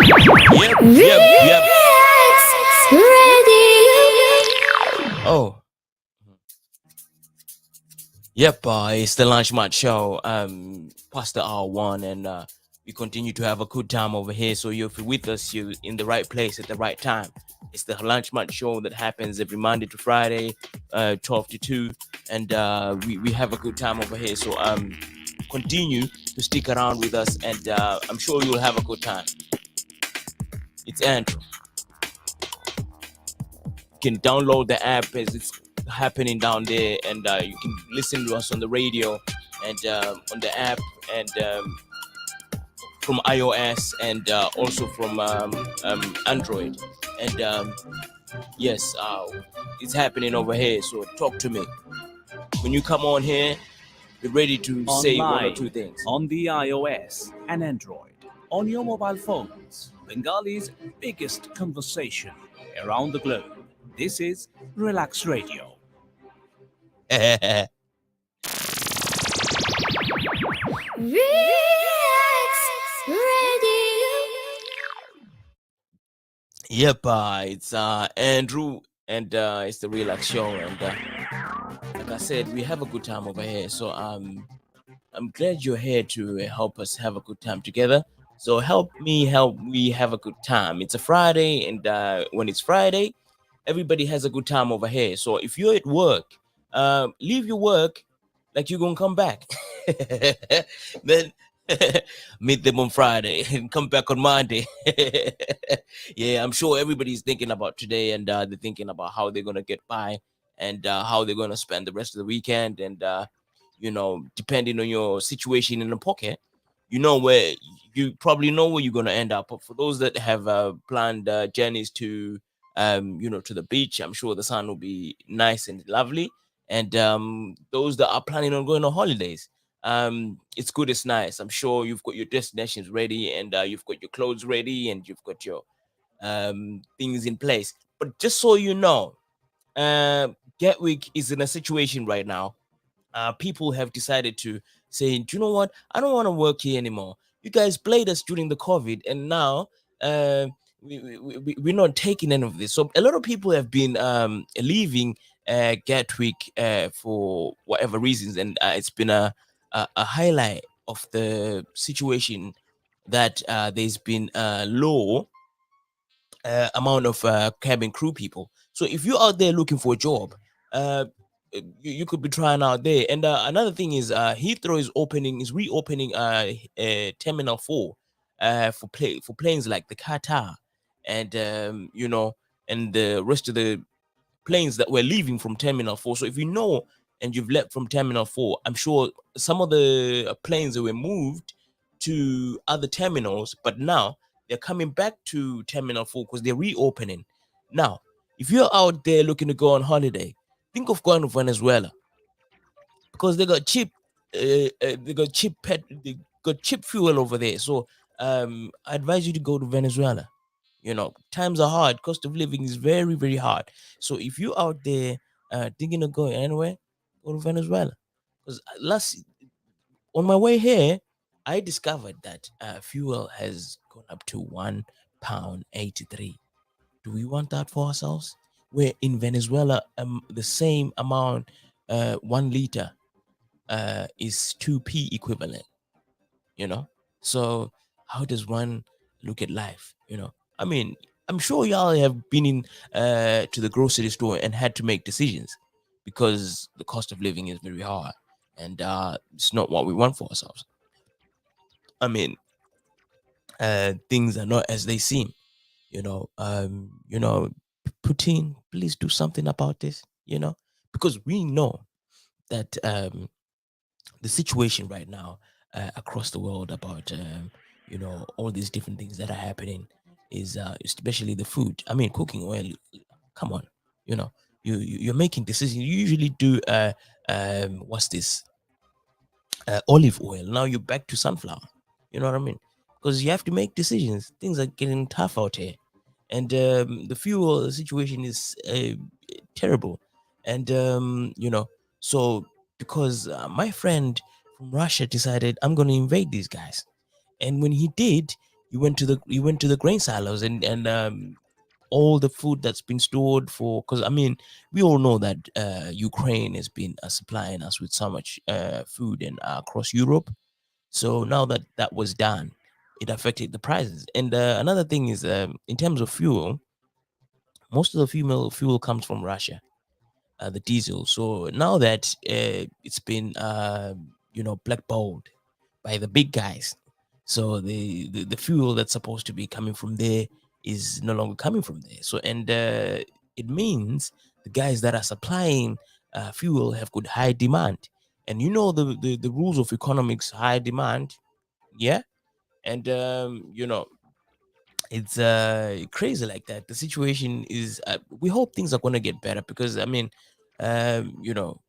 Yep. Oh, yep. It's the Lunch Mart Show. Past the hour one, and we continue to have a good time over here. So if you're with us, you're in the right place at the right time. It's the Lunch Mart Show that happens every Monday to Friday, 12 to 2, and we have a good time over here. So continue to stick around with us, and I'm sure you'll have a good time. It's Andrew. You can download the app as it's happening down there, and you can listen to us on the radio and on the app, and from iOS, and also from Android. And yes, it's happening over here. So talk to me when you come on here. Be ready to say one or two things on the iOS and Android, on your mobile phones. Bengali's biggest conversation around the globe. This is Relax Radio. Yep, it's Andrew, and it's the Relax Show, and like I said, we have a good time over here. So I'm glad you're here to help us have a good time together. So help me help we have a good time. It's a Friday, and when it's Friday, everybody has a good time over here. So if you're at work, leave your work like you're gonna come back. Then meet them on Friday and come back on Monday. Yeah, I'm sure everybody's thinking about today, and they're thinking about how they're gonna get by, and how they're gonna spend the rest of the weekend, and depending on your situation in the pocket, you probably know where you're gonna end up. But for those that have planned journeys to to the beach, I'm sure the sun will be nice and lovely. And those that are planning on going on holidays, it's good, it's nice. I'm sure you've got your destinations ready, and you've got your clothes ready, and you've got your things in place. But just so you know, Gatwick is in a situation right now. People have decided to say, do you know what? I don't want to work here anymore. You guys played us during the COVID, and now uh, we're not taking any of this. So a lot of people have been leaving Gatwick for whatever reasons, and it's been a highlight of the situation that there's been a low amount of cabin crew people. So if you're out there looking for a job, uh, you could be trying out there. And another thing is Heathrow is reopening Terminal 4 for planes like the Qatar, and and the rest of the planes that were leaving from Terminal 4. So if you know and you've left from Terminal 4, I'm sure some of the planes that were moved to other terminals, but now they're coming back to Terminal 4 because they're reopening. Now, if you're out there looking to go on holiday, think of going to Venezuela because they got cheap fuel over there. So I advise you to go to Venezuela. Times are hard. Cost of living is very, very hard. So if you out there thinking of going anywhere, go to Venezuela. Because last on my way here, I discovered that fuel has gone up to £1 83. Do we want that for ourselves? Where in Venezuela, the same amount, 1 liter, is 2p equivalent. So how does one look at life? I mean, I'm sure y'all have been in to the grocery store and had to make decisions because the cost of living is very hard, and it's not what we want for ourselves. I mean, things are not as they seem. Putin, please do something about this. Because we know that the situation right now across the world about all these different things that are happening is especially the food. I mean, cooking oil. Come on, you know, you're making decisions. You usually do what's this? Olive oil. Now you're back to sunflower. You know what I mean? Because you have to make decisions. Things are getting tough out here, and the fuel situation is terrible. And so because my friend from Russia decided I'm going to invade these guys, and when he did, you went to the grain silos, and all the food that's been stored for, because I mean, we all know that Ukraine has been supplying us with so much food and across Europe. So now that that was done, it affected the prices. And another thing is, in terms of fuel, most of the fuel comes from Russia, the diesel. So now that it's been blackballed by the big guys, so the fuel that's supposed to be coming from there is no longer coming from there. So, and it means the guys that are supplying fuel have got high demand, and you know the rules of economics: high demand, yeah. And it's crazy like that. The situation is, we hope things are going to get better, because I mean, um you know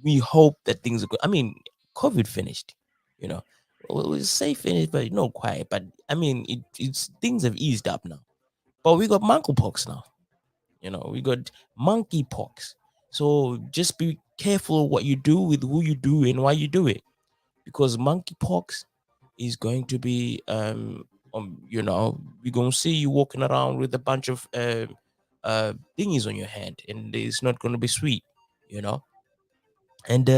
we hope that things are good. I mean, COVID finished, you know. Well, we say finished, but not quite. But I mean, it's things have eased up now. But we got monkeypox now. We got monkeypox. So just be careful what you do, with who you do, and why you do it, because monkeypox is going to be we're gonna see you walking around with a bunch of thingies on your hand, and it's not gonna be sweet, you know. And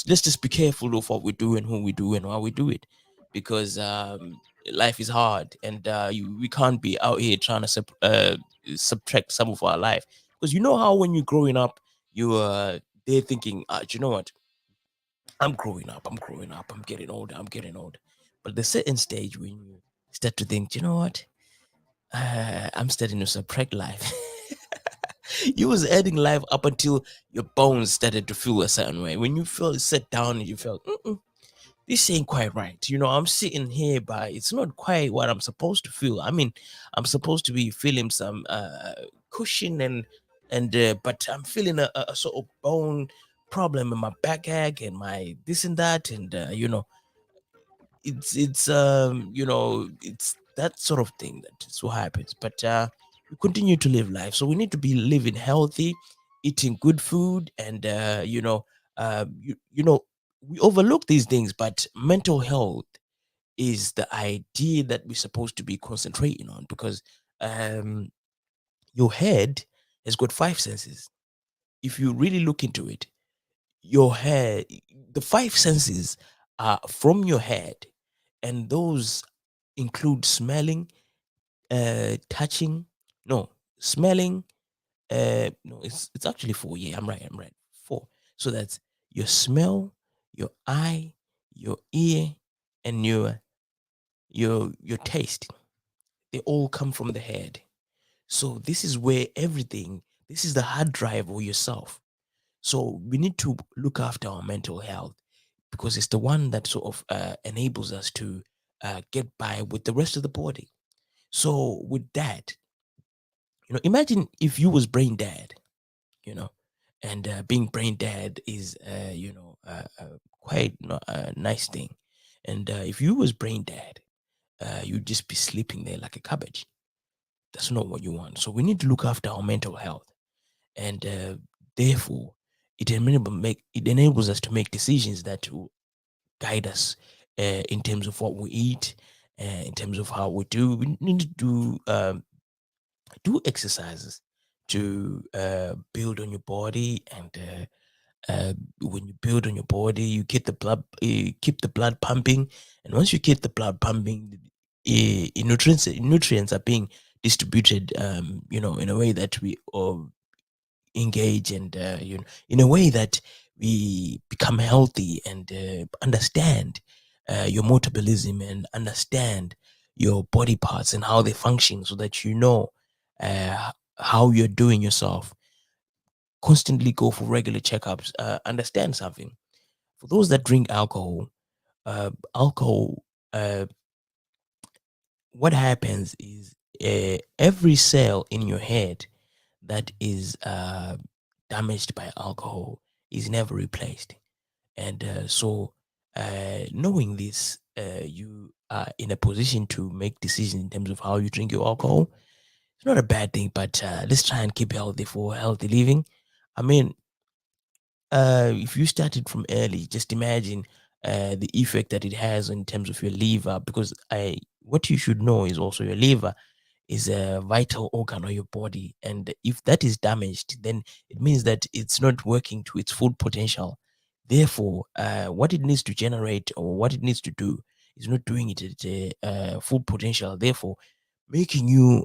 let's just be careful of what we do and who we do and why we do it, because life is hard, and we can't be out here trying to subtract some of our life, because you know how when you're growing up, you they're thinking, do you know what, I'm getting older, but there's certain stage when you start to think, you know what, I'm starting to subtract life. You was adding life up until your bones started to feel a certain way. When you feel sit down and you felt, this ain't quite right. I'm sitting here, but it's not quite what I'm supposed to feel. I mean, I'm supposed to be feeling some cushion, but I'm feeling a sort of bone problem in my back ache and my this and that, and it's that sort of thing that's what happens. But we continue to live life, so we need to be living healthy, eating good food, and we overlook these things, but mental health is the idea that we're supposed to be concentrating on, because um your head has got five senses. If you really look into it, your head, the five senses are from your head, and those include smelling, touching, no, smelling, no, it's actually four. Yeah, I'm right. Four. So that's your smell, your eye, your ear, and your taste. They all come from the head. So this is where everything, this is the hard drive of yourself. So we need to look after our mental health, because it's the one that sort of enables us to get by with the rest of the body. So with that, imagine if you was brain dead, you know, and being brain dead is, quite not a nice thing. And if you was brain dead, you'd just be sleeping there like a cabbage. That's not what you want. So we need to look after our mental health, and therefore, it enables us to make decisions that will guide us in terms of what we eat, in terms of how we do. We need to do exercises to build on your body, and when you build on your body, you keep the blood pumping, and once you keep the blood pumping, nutrients are being distributed, in a way that we engage, and in a way that we become healthy, and understand your metabolism, and understand your body parts and how they function, so that how you're doing yourself. Constantly go for regular checkups. Understand something: for those that drink alcohol, alcohol, uh, what happens is, every cell in your head that is damaged by alcohol is never replaced. And knowing this, you are in a position to make decisions in terms of how you drink your alcohol. It's not a bad thing, but let's try and keep healthy for healthy living. I mean, if you started from early, just imagine the effect that it has in terms of your liver. Because I what you should know is also your liver is a vital organ of your body, and if that is damaged, then it means that it's not working to its full potential. Therefore, what it needs to generate or what it needs to do is not doing it at full potential, therefore making you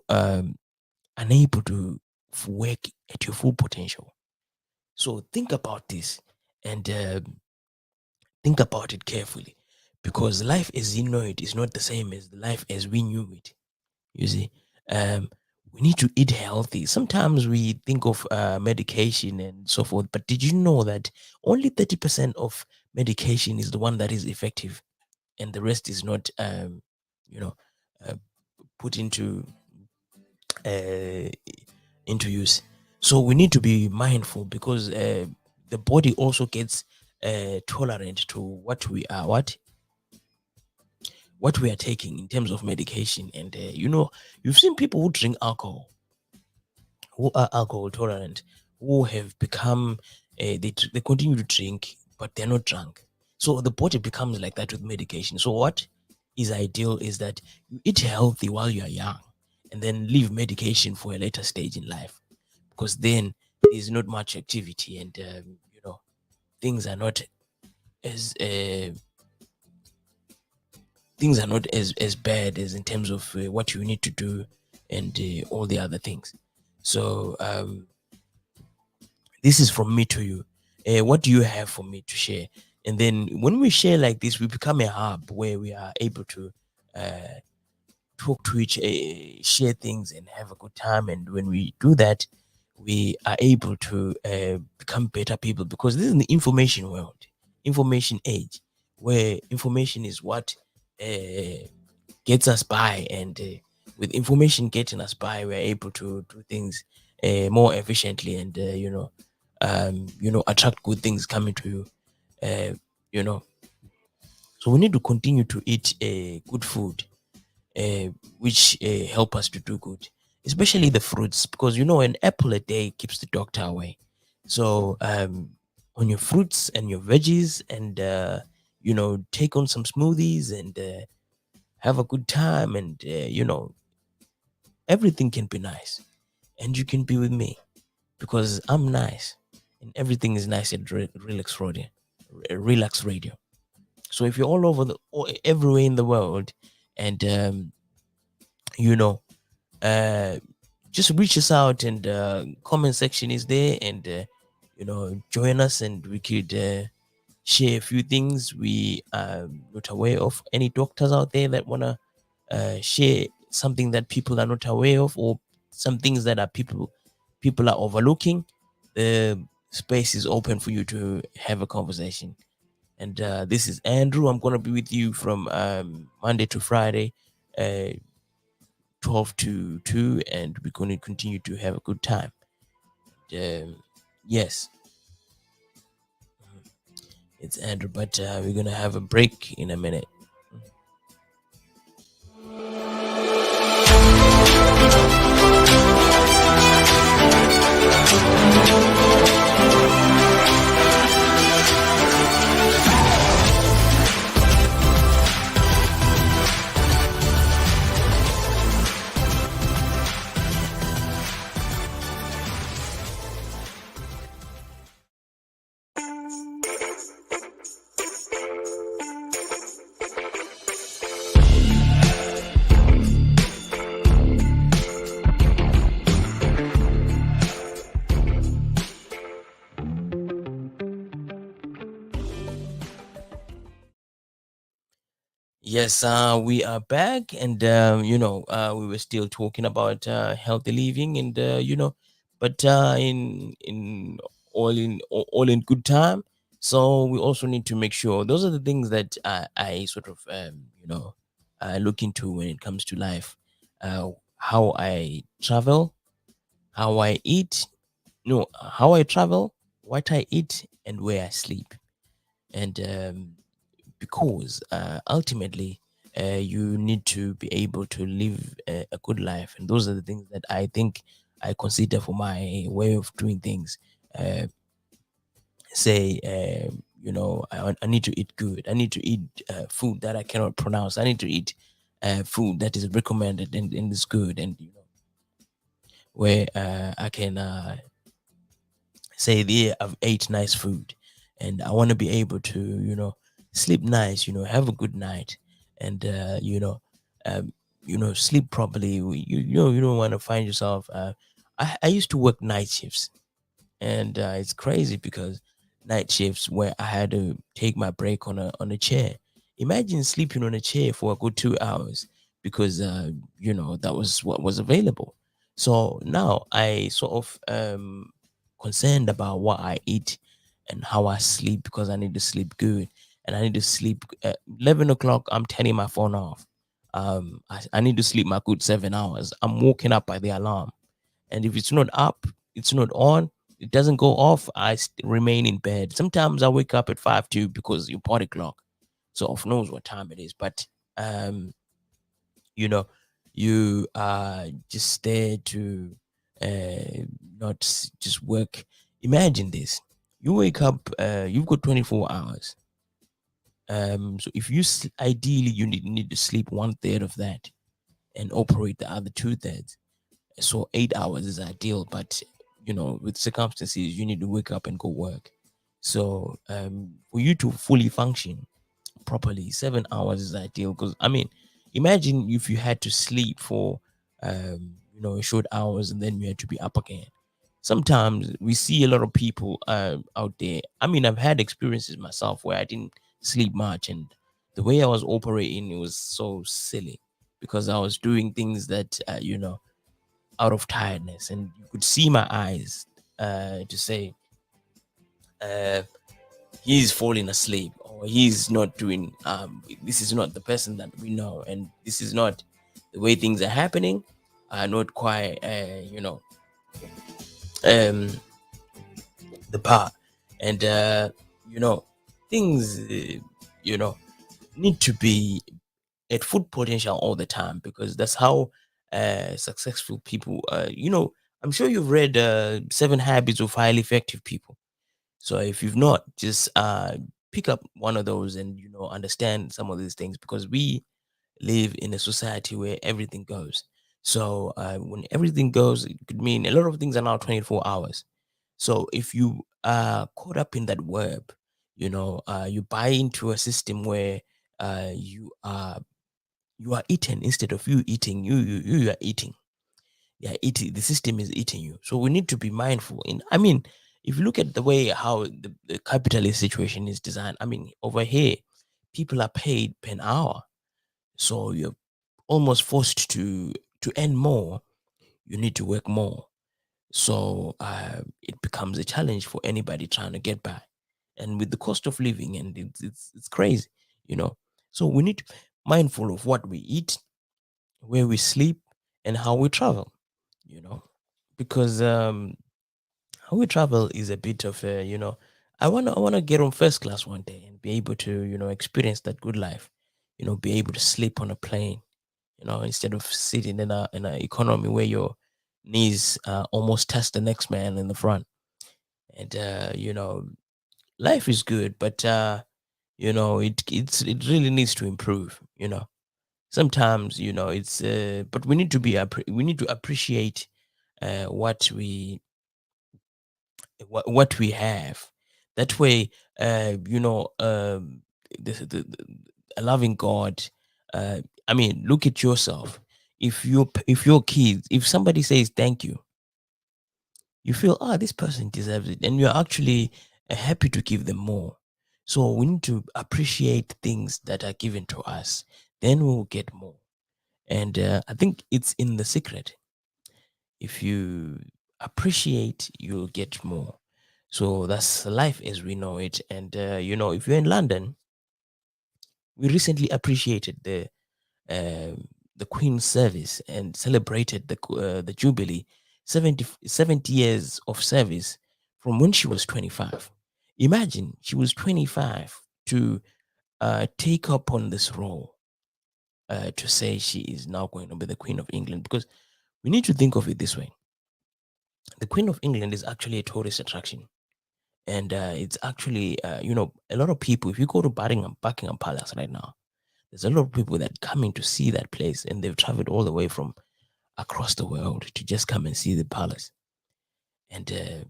unable to work at your full potential. So think about this, and think about it carefully, because life as you know it is not the same as the life as we knew it. You see, um, we need to eat healthy. Sometimes we think of medication and so forth, but did you know that only 30% of medication is the one that is effective, and the rest is not, you know, uh, put uh, into use. So we need to be mindful, because the body also gets tolerant to what we are taking in terms of medication. And you've seen people who drink alcohol, who are alcohol tolerant, who have become they continue to drink, but they're not drunk. So the body becomes like that with medication. So what is ideal is that you eat healthy while you are young, and then leave medication for a later stage in life, because then there's not much activity, and things are not as as bad as in terms of what you need to do, and all the other things. So this is from me to you. What do you have for me to share? And then when we share like this, we become a hub where we are able to uh, talk to share things and have a good time. And when we do that, we are able to become better people, because this is the information world, information age, where information is what gets us by. And with information getting us by, we're able to do things more efficiently, and attract good things coming to you. uh, you know so we need to continue to eat good food, uh, which help us to do good, especially the fruits, because an apple a day keeps the doctor away. So on your fruits and your veggies, and take on some smoothies, and have a good time, and everything can be nice, and you can be with me, because I'm nice, and everything is nice at Relax Radio. Relax Radio. So if you're all over everywhere in the world, and you know uh just reach us out, and comment section is there, and join us, and we could share a few things we are not aware of. Any doctors out there that want to share something that people are not aware of, or some things that are people are overlooking, the space is open for you to have a conversation. And this is Andrew. I'm going to be with you from Monday to Friday, uh, 12 to 2, and we're going to continue to have a good time. Yes, it's Andrew, but we're going to have a break in a minute. Yes, we are back, and we were still talking about healthy living, and but in all in good time. So we also need to make sure those are the things that I sort of look into when it comes to life. How I travel, how I eat, no, how I travel, what I eat, and where I sleep, and because ultimately you need to be able to live a good life, and those are the things that I think I consider for my way of doing things. uh, say I need to eat good. I need to eat food that I cannot pronounce. I need to eat food that is recommended and is good, and where I can say, yeah, I've ate nice food, and I want to be able to sleep nice, have a good night, and um, sleep properly. You don't want to find yourself. I used to work night shifts, and it's crazy because night shifts where I had to take my break on a chair. Imagine sleeping on a chair for a good 2 hours because that was what was available. So now I sort of concerned about what I eat and how I sleep because I need to sleep good and I need to sleep at 11 o'clock. I'm turning my phone off. I need to sleep my good 7 hours. I'm woken up by the alarm, and if it's not up, it's not on, it doesn't go off, remain in bed. Sometimes I wake up at 5 too because your body clock sort of knows what time it is. But um you know you just there to not just work. Imagine this: you wake up, you've got 24 hours. So if ideally you need to sleep one third of that and operate the other two thirds. So 8 hours is ideal, but with circumstances, you need to wake up and go work. So for you to fully function properly, 7 hours is ideal. Because I mean, imagine if you had to sleep for short hours and then you had to be up again. Sometimes we see a lot of people out there. I mean, I've had experiences myself where I didn't sleep much, and the way I was operating, it was so silly because I was doing things that out of tiredness, and you could see my eyes to say uh, he's falling asleep, or he's not doing. This is not the person that we know, and this is not the way things are happening. Not quite, um, the part, and you know, things, you know, need to be at full potential all the time because that's how successful people. I'm sure you've read Seven Habits of Highly Effective People. So if you've not, just pick up one of those and understand some of these things because we live in a society where everything goes. So when everything goes, it could mean a lot of things are now 24 hours. So if you are caught up in that web, you buy into a system where you are eaten instead of you eating. You are eating. Yeah, eating. The system is eating you. So we need to be mindful. I mean, if you look at the way how the capitalist situation is designed, I mean, over here, people are paid per hour. So you're almost forced to earn more. You need to work more. So it becomes a challenge for anybody trying to get by. And with the cost of living, and it's crazy, you know. So we need to be mindful of what we eat, where we sleep, and how we travel, you know, because how we travel is a bit of a, I wanna get on first class one day and be able to, experience that good life, be able to sleep on a plane, instead of sitting in a economy where your knees almost touch the next man in the front. And life is good, but it really needs to improve. Sometimes it's but we need to appreciate what we have. That way, a loving God. I mean, look at yourself. If your kids, if somebody says thank you, you feel, this person deserves it, and you're actually happy to give them more. So we need to appreciate things that are given to us. Then we'll get more. And I think it's in the secret. If you appreciate, you'll get more. So that's life as we know it. And if you're in London, we recently appreciated the Queen's service and celebrated the Jubilee, 70 years of service from when she was 25. Imagine she was 25 to take up on this role, to say she is now going to be the Queen of England, because we need to think of it this way: the Queen of England is actually a tourist attraction, and it's actually a lot of people. If you go to Buckingham Palace right now, there's a lot of people that coming to see that place, and they've traveled all the way from across the world to just come and see the palace, and they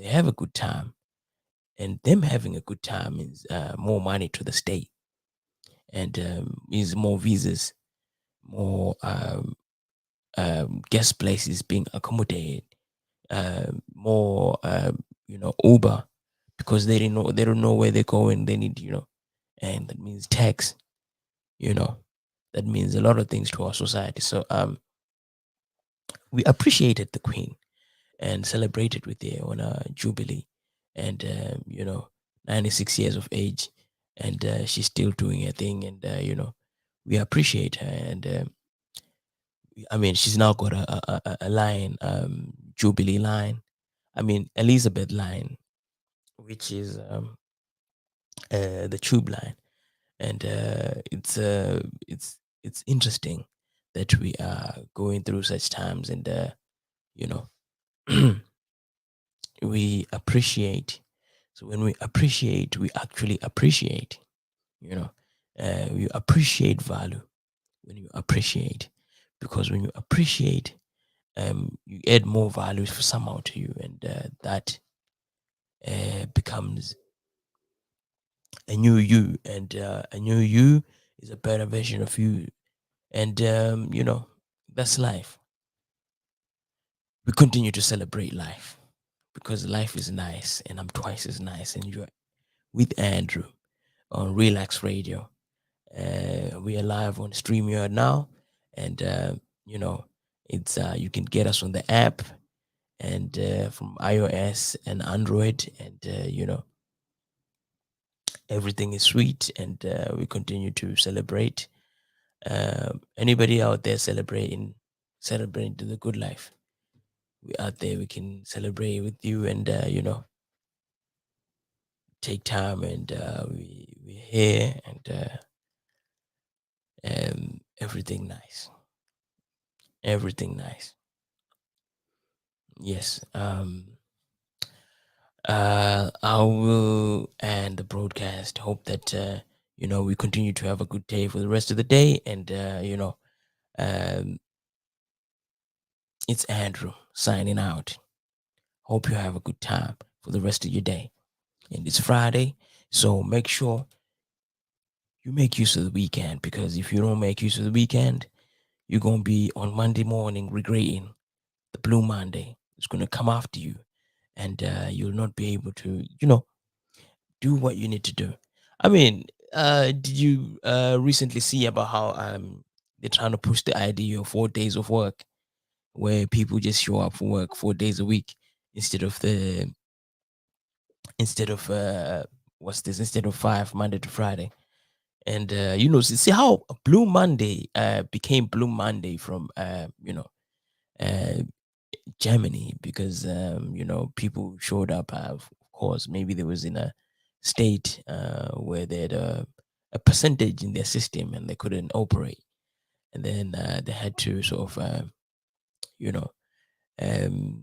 have a good time, and them having a good time means more money to the state, and means more visas, more guest places being accommodated, more Uber, because they don't know where they're going. They need and that means tax. You know, that means a lot of things to our society. So we appreciated the Queen and celebrated with her on a jubilee, and 96 years of age, and she's still doing her thing, and we appreciate her, and I mean, she's now got a line, jubilee line. I mean, Elizabeth line, which is the tube line, and it's interesting that we are going through such times, and you know we appreciate. So when we appreciate, we actually appreciate. You know, you appreciate value when you appreciate, because when you appreciate, you add more value for somehow to you, and that becomes a new you, and a new you is a better version of you, and that's life. We continue to celebrate life because life is nice, and I'm twice as nice, and you're with Andrew on Relax Radio. We are live on StreamYard now, and you know, it's you can get us on the app, and from iOS and Android, and everything is sweet, and we continue to celebrate. Anybody out there celebrating the good life? We out there, we can celebrate with you, and take time, and we're here, and everything nice, everything nice. Yes. I will end the broadcast. Hope that we continue to have a good day for the rest of the day, and um, it's Andrew signing out. Hope you have a good time for the rest of your day. And it's Friday, so make sure you make use of the weekend, because if you don't make use of the weekend, you're gonna be on Monday morning regretting the Blue Monday. It's gonna come after you, and you'll not be able to, do what you need to do. I mean, did you recently see about how they're trying to push the idea of 4 days of work, where people just show up for work 4 days a week instead of the instead of what's this instead of five, Monday to Friday. And see how Blue Monday became Blue Monday from uh, Germany, because people showed up. Of course, maybe there was in a state where they had a percentage in their system and they couldn't operate, and then they had to sort of you know um,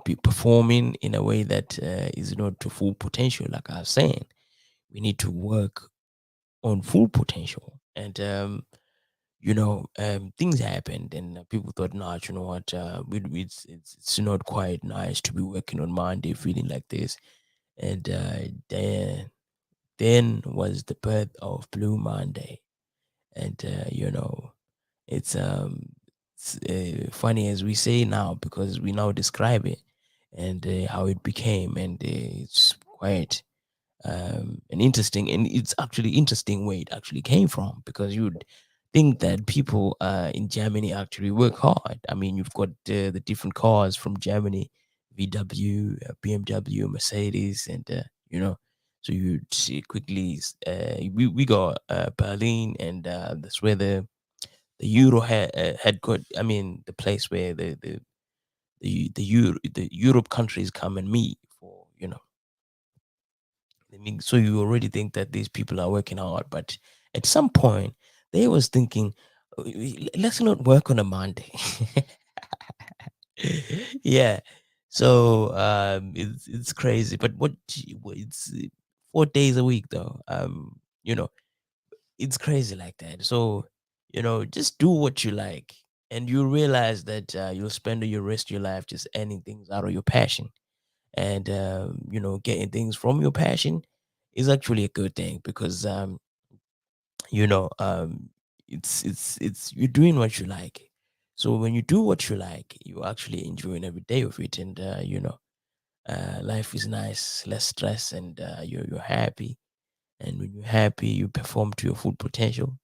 be performing in a way that is not to full potential. Like I was saying, we need to work on full potential, and things happened, and people thought, nah, you know what, it's not quite nice to be working on Monday feeling like this. And then was the birth of Blue Monday, and it's funny as we say now, because we now describe it, and how it became, and it's quite an interesting, and it's actually interesting where it actually came from, because you'd think that people in Germany actually work hard. I mean, you've got the different cars from Germany: VW, BMW, Mercedes, and so you see quickly. We got Berlin, and that's where the Euro had got. I mean, the place where the Europe countries come and meet for I mean, so you already think that these people are working hard, but at some point they was thinking, Let's not work on a Monday." Yeah. So it's crazy. But it's 4 days a week though. You know, it's crazy like that. So just do what you like, and you realize that you'll spend your rest of your life just earning things out of your passion, and getting things from your passion is actually a good thing because you know um it's you're doing what you like. So when you do what you like, you actually enjoying every day of it, and life is nice, less stress, and you're happy. And when you're happy, you perform to your full potential.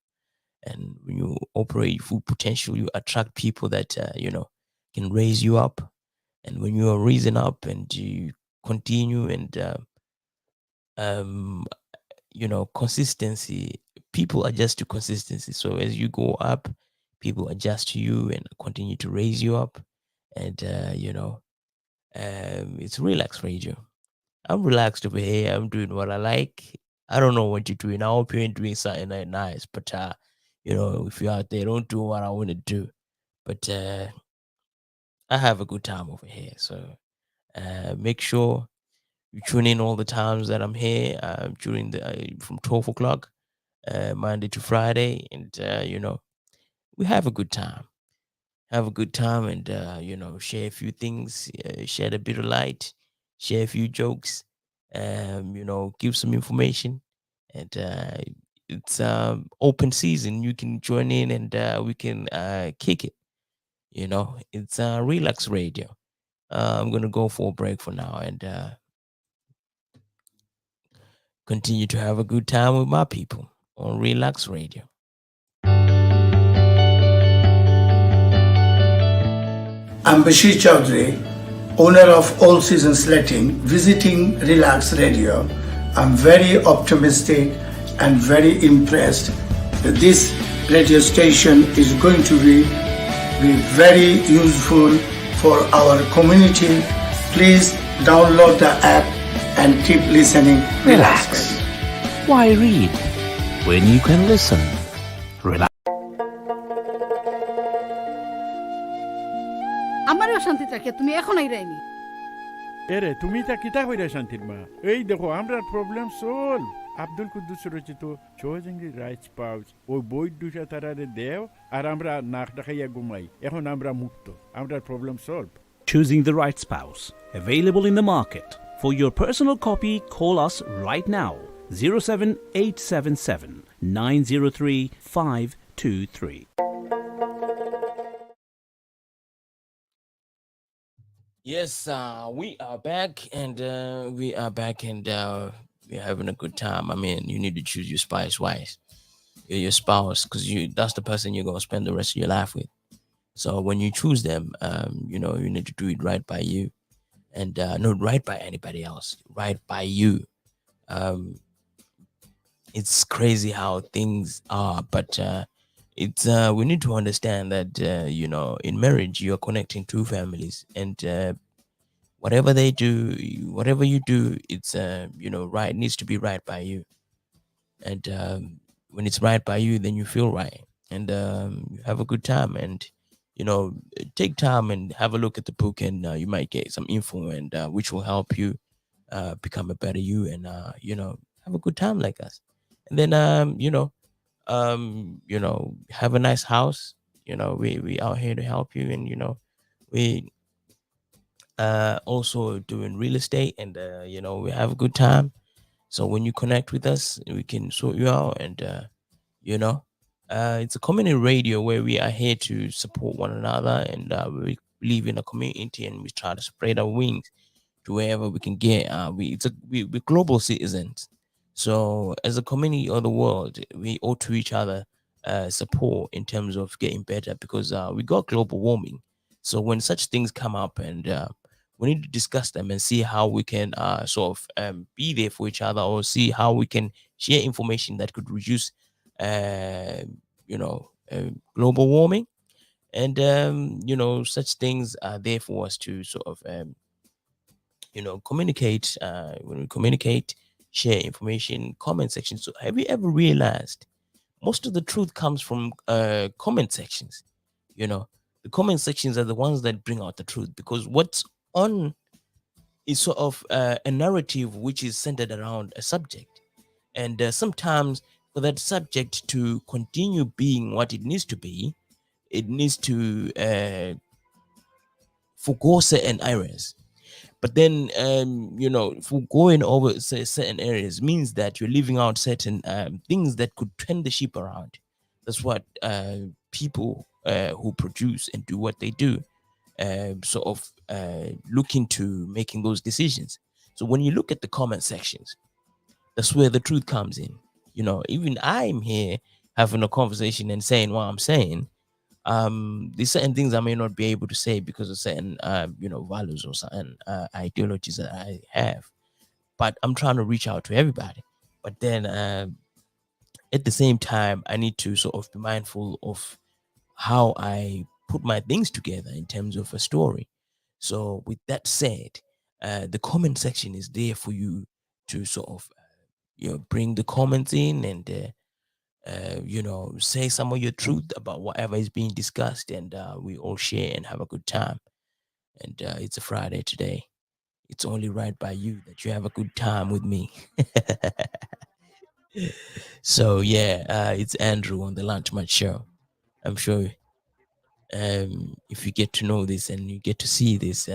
And when you operate your full potential, you attract people that can raise you up. And when you are raising up and you continue, and um consistency, people adjust to consistency. So as you go up, people adjust to you and continue to raise you up. And it's Relax Radio. I'm relaxed over here. I'm doing what I like. I don't know what you're doing. I hope you're doing something like nice, but if you're out there, don't do what I want to do. But I have a good time over here. So make sure you tune in all the times that I'm here, during the from 12 o'clock, Monday to Friday, and we have a good time. Have a good time, and share a few things, shed a bit of light, share a few jokes, give some information, and it's open season. You can join in, and we can kick it. It's Relax Radio. I'm gonna go for a break for now, and continue to have a good time with my people on Relax Radio. I'm Bashir Chaudhry, owner of All Seasons Letting, visiting Relax Radio. I'm very optimistic and very impressed that this radio station is going to be very useful for our community. Please download the app and keep listening. Relax. Why read when you can listen? Relax. আমারও শান্তি থাকে তুমি এখন আইরাইনি এরে তুমি তা কিতা কইরা শান্তির মা এই দেখো আমরা প্রবলেম সলভ আব্দুল কুদ্দুস রচিত চৌজিঙ্গি রাইটস পাউচ ওই বই দুটা তারারে দেও আর আমরা নাক ডাকাইয়া ঘুমাই এখন আমরা মুক্ত আমরা problem solve Choosing the right spouse. Available in the market. For your personal copy, call us right now. 07877 903 523. Yes, we are back, and we're having a good time. I mean, you need to choose your spouse wise. Your spouse, because that's the person you're gonna spend the rest of your life with. So when you choose them, you need to do it right by you, and not right by anybody else, right by you. Um, it's crazy how things are, but it's we need to understand that in marriage you're connecting two families, and whatever they do, whatever you do, it's right, needs to be right by you. And when it's right by you, then you feel right, and you have a good time. And take time and have a look at the book, and you might get some info, and which will help you become a better you, and have a good time like us. And then have a nice house. We out here to help you, and we also doing real estate, and we have a good time. So when you connect with us, we can sort you out, and you know it's a community radio where we are here to support one another, and we live in a community, and we try to spread our wings to wherever we can get. We're global citizens, so as a community of the world, we owe to each other support in terms of getting better, because we got global warming. So when such things come up, and we need to discuss them and see how we can sort of be there for each other, or see how we can share information that could reduce uh, global warming. And such things are there for us to sort of communicate. When we communicate, share information, comment section. So have you ever realized most of the truth comes from comment sections? The comment sections are the ones that bring out the truth, because what's on is sort of a narrative which is centered around a subject, and sometimes for that subject to continue being what it needs to be, it needs to forgo certain areas. But then for going over certain areas means that you're leaving out certain things that could turn the ship around. That's what people who produce and do what they do sort of look into making those decisions. So when you look at the comment sections, that's where the truth comes in. Even I'm here having a conversation and saying what I'm saying. There's certain things I may not be able to say because of certain values or certain ideologies that I have, but I'm trying to reach out to everybody. But then at the same time, I need to sort of be mindful of how I put my things together in terms of a story. So with that said, the comment section is there for you to sort of bring the comments in and say some of your truth about whatever is being discussed, and we all share and have a good time. And it's a Friday today. It's only right by you that you have a good time with me. So yeah, it's Andrew on the Lunch Munch Show. I'm sure if you get to know this and you get to see this,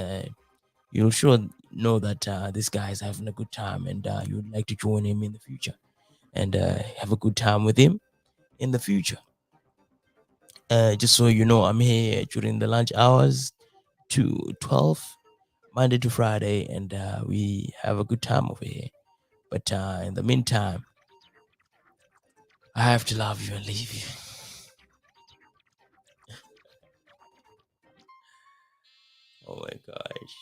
you'll sure know that this guy is having a good time, and you would like to join him in the future and have a good time with him in the future. Just so you know, I'm here during the lunch hours to 12, Monday to Friday, and we have a good time over here. But in the meantime, I have to love you and leave you. Oh my gosh.